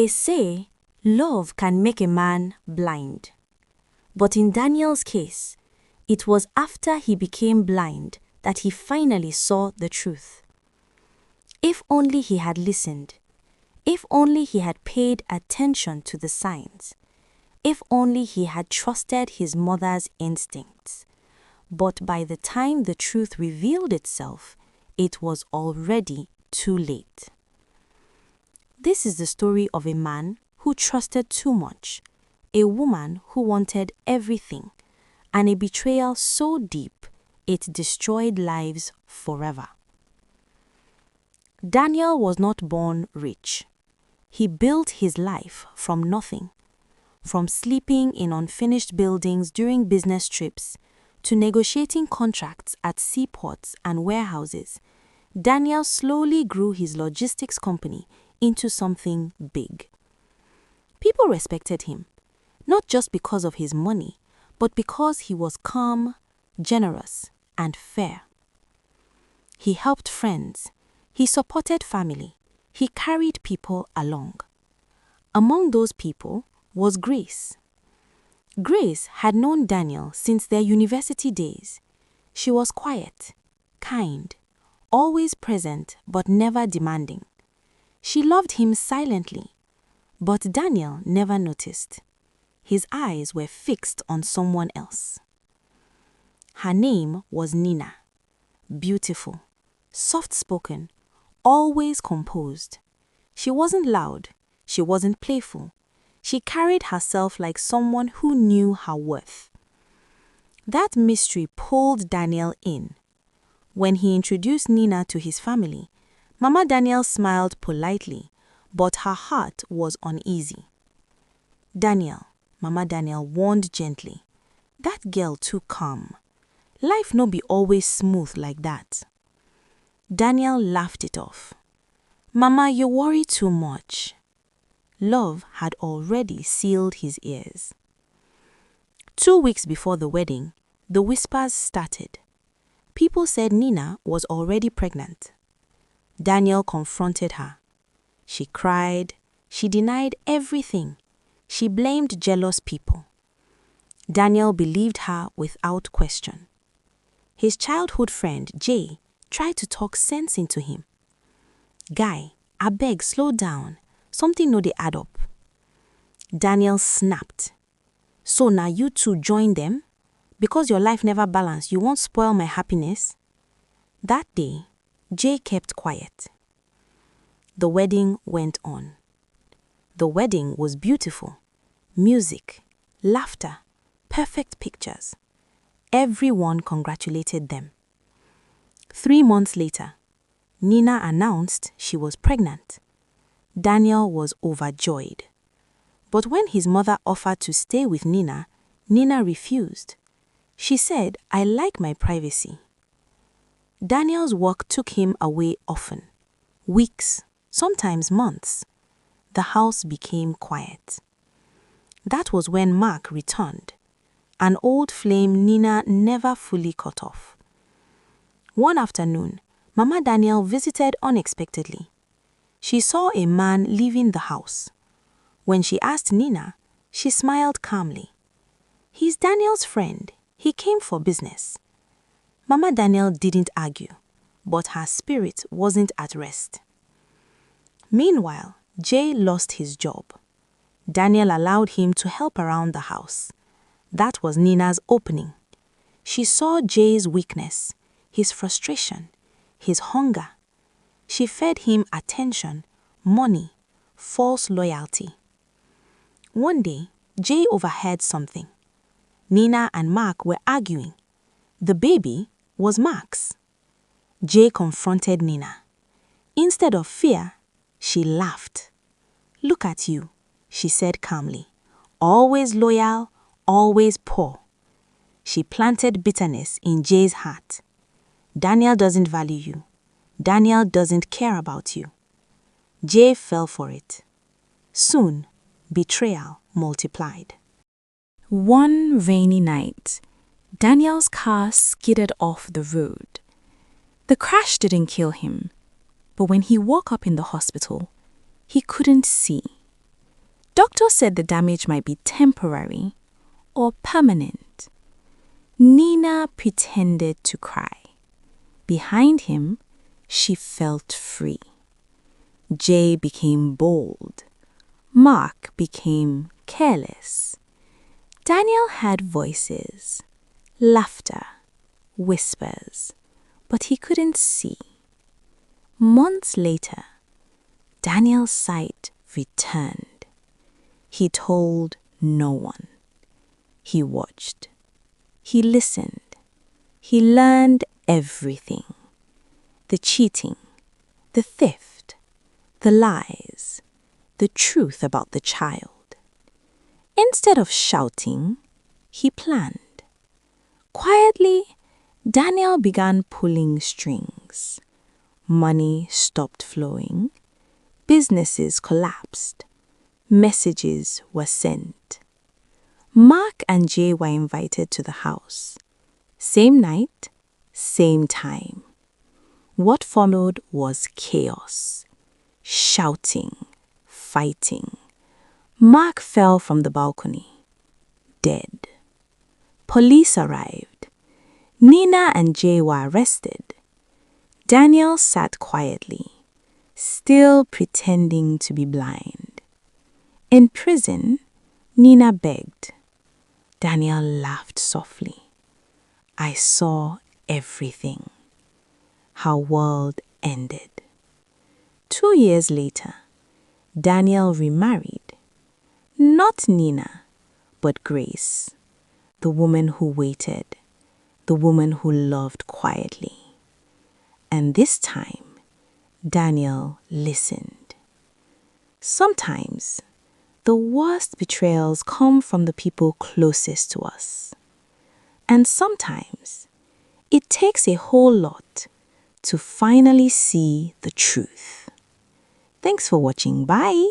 They say love can make a man blind. But in Daniel's case, it was after he became blind that he finally saw the truth. If only he had listened, if only he had paid attention to the signs, if only he had trusted his mother's instincts. But by the time the truth revealed itself, it was already too late. This is the story of a man who trusted too much, a woman who wanted everything, and a betrayal so deep it destroyed lives forever. Daniel was not born rich. He built his life from nothing. From sleeping in unfinished buildings during business trips to negotiating contracts at seaports and warehouses, Daniel slowly grew his logistics company into something big. People respected him, not just because of his money, but because he was calm, generous, and fair. He helped friends. He supported family. He carried people along. Among those people was Grace. Grace had known Daniel since their university days. She was quiet, kind, always present but never demanding. She loved him silently, but Daniel never noticed. His eyes were fixed on someone else. Her name was Nina. Beautiful, soft-spoken, always composed. She wasn't loud. She wasn't playful. She carried herself like someone who knew her worth. That mystery pulled Daniel in. When he introduced Nina to his family, Mama Daniel smiled politely, but her heart was uneasy. Daniel, Mama Daniel warned gently, that girl too calm. Life no be always smooth like that. Daniel laughed it off. Mama, you worry too much. Love had already sealed his ears. 2 weeks before the wedding, the whispers started. People said Nina was already pregnant. Daniel confronted her. She cried. She denied everything. She blamed jealous people. Daniel believed her without question. His childhood friend, Jay, tried to talk sense into him. Guy, abeg, slow down. Something no dey add up. Daniel snapped. So now you two join them? Because your life never balanced, you won't spoil my happiness? That day, Jay kept quiet. The wedding went on. The wedding was beautiful. Music, laughter, perfect pictures. Everyone congratulated them. 3 months later, Nina announced she was pregnant. Daniel was overjoyed. But when his mother offered to stay with Nina, Nina refused. She said, I like my privacy. Daniel's work took him away often. Weeks, sometimes months. The house became quiet. That was when Mark returned. An old flame Nina never fully cut off. One afternoon, Mama Daniel visited unexpectedly. She saw a man leaving the house. When she asked Nina, she smiled calmly. He's Daniel's friend. He came for business. Mama Daniel didn't argue, but her spirit wasn't at rest. Meanwhile, Jay lost his job. Daniel allowed him to help around the house. That was Nina's opening. She saw Jay's weakness, his frustration, his hunger. She fed him attention, money, false loyalty. One day, Jay overheard something. Nina and Mark were arguing. The baby was Mark's. Jay confronted Nina. Instead of fear, she laughed. Look at you, she said calmly. Always loyal, always poor. She planted bitterness in Jay's heart. Daniel doesn't value you. Daniel doesn't care about you. Jay fell for it. Soon, betrayal multiplied. One rainy night, Daniel's car skidded off the road. The crash didn't kill him, but when he woke up in the hospital, he couldn't see. Doctors said the damage might be temporary or permanent. Nina pretended to cry. Behind him, she felt free. Jay became bold. Mark became careless. Daniel had voices, laughter, whispers, but he couldn't see. Months later, Daniel's sight returned. He told no one. He watched. He listened. He learned everything. The cheating, the theft, the lies, the truth about the child. Instead of shouting, he planned. Quietly, Daniel began pulling strings. Money stopped flowing. Businesses collapsed. Messages were sent. Mark and Jay were invited to the house. Same night, same time. What followed was chaos. Shouting, fighting. Mark fell from the balcony, dead. Police arrived. Nina and Jay were arrested. Daniel sat quietly, still pretending to be blind. In prison, Nina begged. Daniel laughed softly. I saw everything. Her world ended. 2 years later, Daniel remarried. Not Nina, but Grace, the woman who waited, the woman who loved quietly. And this time, Daniel listened. Sometimes, the worst betrayals come from the people closest to us. And sometimes, it takes a whole lot to finally see the truth. Thanks for watching. Bye!